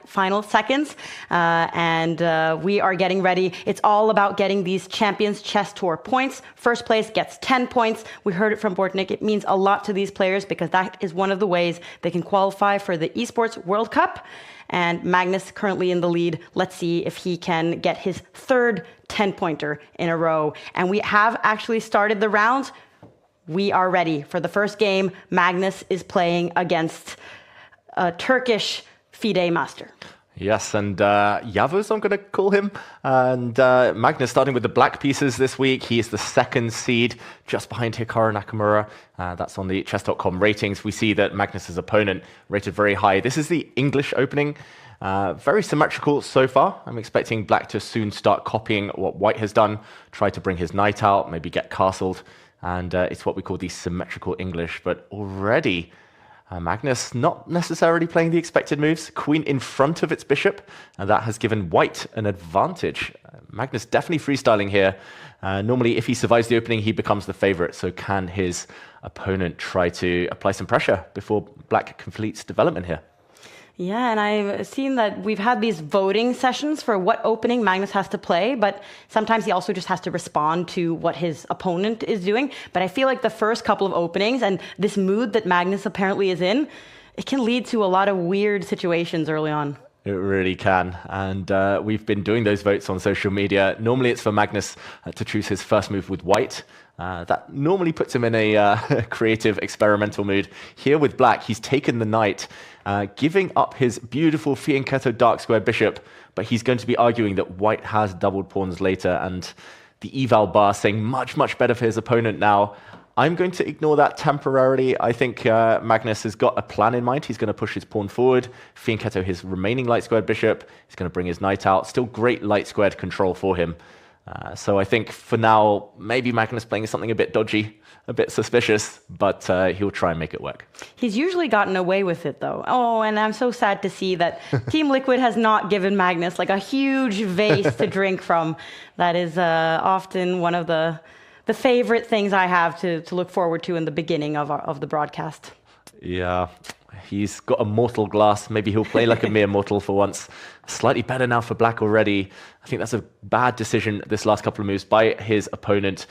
final seconds, and we are getting ready. It's all about getting these Champions Chess Tour points. First place gets 10 points. We heard it from Bortnik. It means a lot to these players because that is one of the ways they can qualify for the Esports World Cup. And Magnus currently in the lead. Let's see if he can get his third 10-pointer in a row. And we have actually started the round. We are ready for the first game. Magnus is playing against a Turkish FIDE master. Yes, and Yavuz, I'm going to call him. And Magnus starting with the black pieces this week. He is the second seed, just behind Hikaru Nakamura. That's on the chess.com ratings. We see that Magnus's opponent rated very high. This is the English opening. Very symmetrical so far. I'm expecting black to soon start copying what white has done, try to bring his knight out, maybe get castled. And it's what we call the symmetrical English. But already, Magnus not necessarily playing the expected moves. Queen in front of its bishop, and that has given white an advantage. Magnus definitely freestyling here. Normally, if he survives the opening, he becomes the favorite. So can his opponent try to apply some pressure before black completes development here? Yeah, and I've seen that we've had these voting sessions for what opening Magnus has to play, but sometimes he also just has to respond to what his opponent is doing. But I feel like the first couple of openings and this mood that Magnus apparently is in, it can lead to a lot of weird situations early on. It really can. And we've been doing those votes on social media. Normally it's for Magnus to choose his first move with white. That normally puts him in a creative, experimental mood. Here with black, he's taken the knight, giving up his beautiful fianchetto dark square bishop, but he's going to be arguing that white has doubled pawns later, and the eval bar saying much, much better for his opponent now. I'm going to ignore that temporarily. I think Magnus has got a plan in mind. He's going to push his pawn forward, fianchetto his remaining light squared bishop. He's going to bring his knight out. Still great light squared control for him. So I think for now, maybe Magnus playing something a bit dodgy, a bit suspicious, but he'll try and make it work. He's usually gotten away with it, though. Oh, and I'm so sad to see that Team Liquid has not given Magnus like a huge vase to drink from. That is often one of the favorite things I have to look forward to in the beginning of the broadcast. Yeah, he's got a mortal glass. Maybe he'll play like a mere mortal for once. Slightly better now for black already. I think that's a bad decision, this last couple of moves by his opponent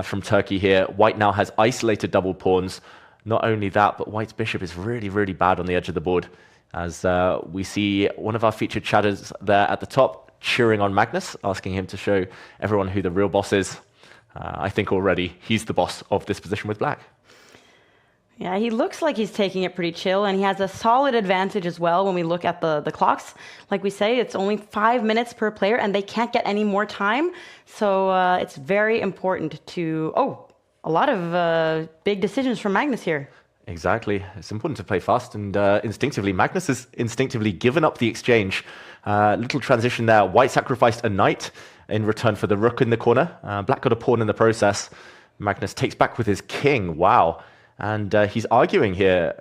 from Turkey here. White now has isolated double pawns. Not only that, but white's bishop is really, really bad on the edge of the board. As we see one of our featured chatters there at the top cheering on Magnus, asking him to show everyone who the real boss is. I think already he's the boss of this position with black. Yeah, he looks like he's taking it pretty chill, and he has a solid advantage as well when we look at the clocks. Like we say, it's only 5 minutes per player, and they can't get any more time. So it's very important to... Oh, a lot of big decisions from Magnus here. Exactly. It's important to play fast, and instinctively, Magnus has instinctively given up the exchange. Little transition there. White sacrificed a knight in return for the rook in the corner. Black got a pawn in the process. Magnus takes back with his king. Wow. And he's arguing here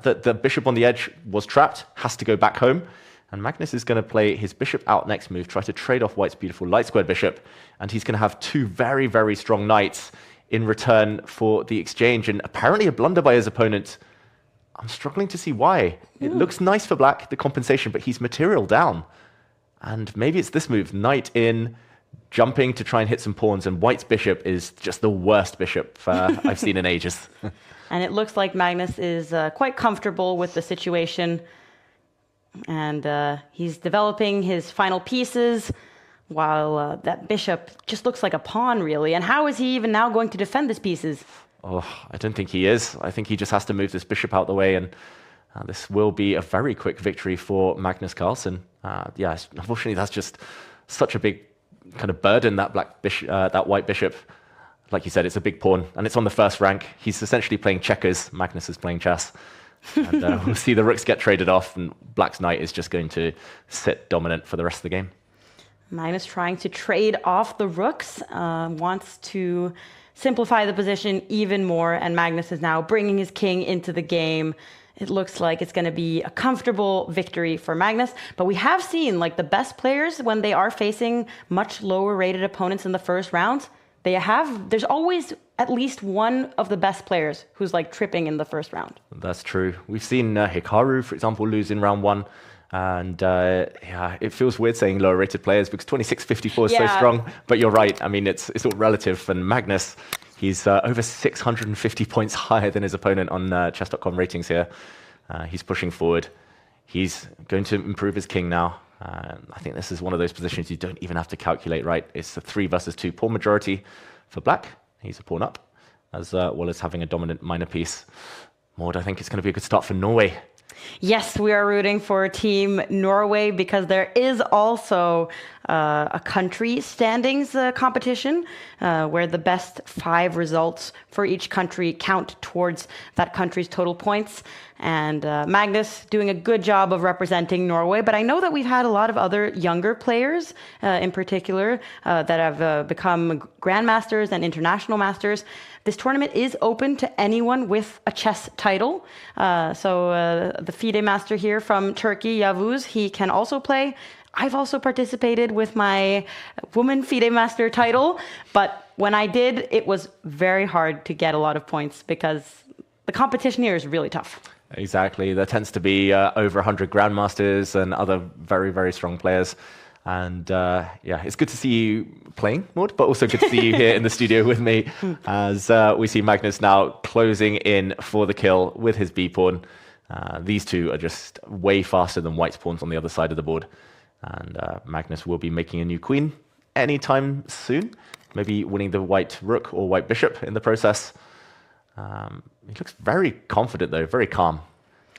that the bishop on the edge was trapped, has to go back home. And Magnus is going to play his bishop out next move, try to trade off white's beautiful light squared bishop. And he's going to have two very, very strong knights in return for the exchange. And apparently a blunder by his opponent. I'm struggling to see why. It looks nice for black, the compensation, but he's material down. And maybe it's this move, knight in, jumping to try and hit some pawns, and white's bishop is just the worst bishop I've seen in ages. And it looks like Magnus is quite comfortable with the situation. And he's developing his final pieces, while that bishop just looks like a pawn, really. And how is he even now going to defend his pieces? Oh, I don't think he is. I think he just has to move this bishop out the way, and this will be a very quick victory for Magnus Carlsen. Yeah, unfortunately, that's just such a big kind of burden, that that white bishop. Like you said, it's a big pawn, and it's on the first rank. He's essentially playing checkers. Magnus is playing chess. And we'll see the rooks get traded off, and black's knight is just going to sit dominant for the rest of the game. Magnus trying to trade off the rooks, wants to simplify the position even more, and Magnus is now bringing his king into the game. It looks like it's going to be a comfortable victory for Magnus, but we have seen like the best players, when they are facing much lower rated opponents in the first round, there's always at least one of the best players who's like tripping in the first round. That's true. We've seen Hikaru, for example, lose in round one. And yeah, it feels weird saying lower rated players because 2654 is so Yeah. strong. But you're right. I mean, it's all relative. And Magnus, he's over 650 points higher than his opponent on chess.com ratings here. He's pushing forward. He's going to improve his king now. I think this is one of those positions you don't even have to calculate, right? It's a 3 versus 2 pawn majority for black. He's a pawn up, as well as having a dominant minor piece. Maud, I think it's going to be a good start for Norway. Yes, we are rooting for Team Norway because there is also a country standings competition where the best 5 results for each country count towards that country's total points. And Magnus doing a good job of representing Norway. But I know that we've had a lot of other younger players in particular that have become grandmasters and international masters. This tournament is open to anyone with a chess title. So the FIDE master here from Turkey, Yavuz, he can also play. I've also participated with my woman FIDE master title, but when I did, it was very hard to get a lot of points because the competition here is really tough. Exactly. There tends to be over 100 grandmasters and other very, very strong players. And yeah, it's good to see you playing, Maud, but also good to see you here in the studio with me as we see Magnus now closing in for the kill with his b-pawn. These two are just way faster than white's pawns on the other side of the board. And Magnus will be making a new queen anytime soon, maybe winning the white rook or white bishop in the process. He looks very confident, though, very calm.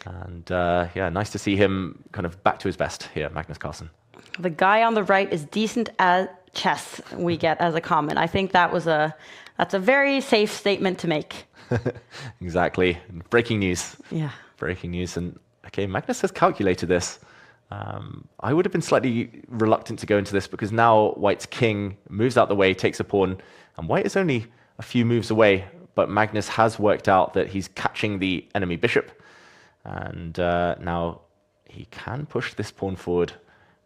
And yeah, nice to see him kind of back to his best here, Magnus Carlsen. The guy on the right is decent at chess, we get as a comment. I think that's a very safe statement to make. Exactly. Breaking news. Yeah. Breaking news. And okay, Magnus has calculated this. I would have been slightly reluctant to go into this because now white's king moves out the way, takes a pawn, and white is only a few moves away. But Magnus has worked out that he's catching the enemy bishop. And now he can push this pawn forward,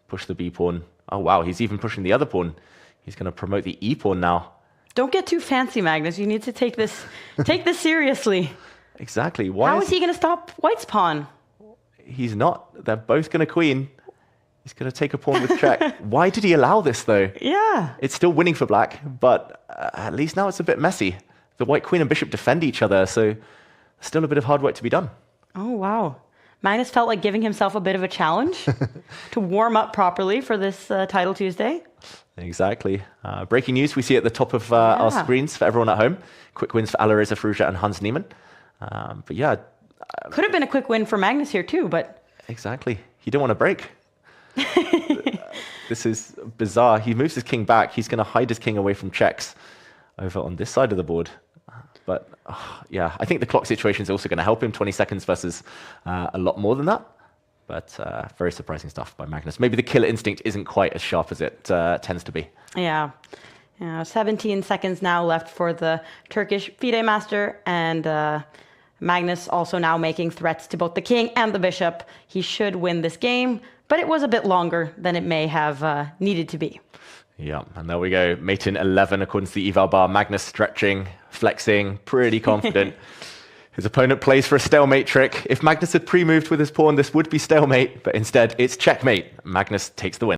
push the b-pawn. Oh, wow, he's even pushing the other pawn. He's going to promote the e-pawn now. Don't get too fancy, Magnus. You need to take this seriously. Exactly. How is he going to stop white's pawn? He's not. They're both going to queen. He's going to take a pawn with check. Why did he allow this, though? Yeah. It's still winning for black, but at least now it's a bit messy. The white queen and bishop defend each other, so still a bit of hard work to be done. Oh, wow. Magnus felt like giving himself a bit of a challenge to warm up properly for this Title Tuesday. Exactly. Breaking news we see at the top of our screens for everyone at home. Quick wins for Alireza Firouzja and Hans Niemann. But yeah. Could have been a quick win for Magnus here too, but... Exactly. He didn't want to break. This is bizarre. He moves his king back. He's going to hide his king away from checks over on this side of the board. But yeah, I think the clock situation is also going to help him. 20 seconds versus a lot more than that. But very surprising stuff by Magnus. Maybe the killer instinct isn't quite as sharp as it tends to be. Yeah. 17 seconds now left for the Turkish FIDE master. And Magnus also now making threats to both the king and the bishop. He should win this game, but it was a bit longer than it may have needed to be. Yeah, and there we go. Mate in 11 according to the eval bar. Magnus stretching, flexing, pretty confident. His opponent plays for a stalemate trick. If Magnus had pre-moved with his pawn, this would be stalemate, but instead it's checkmate. Magnus takes the win.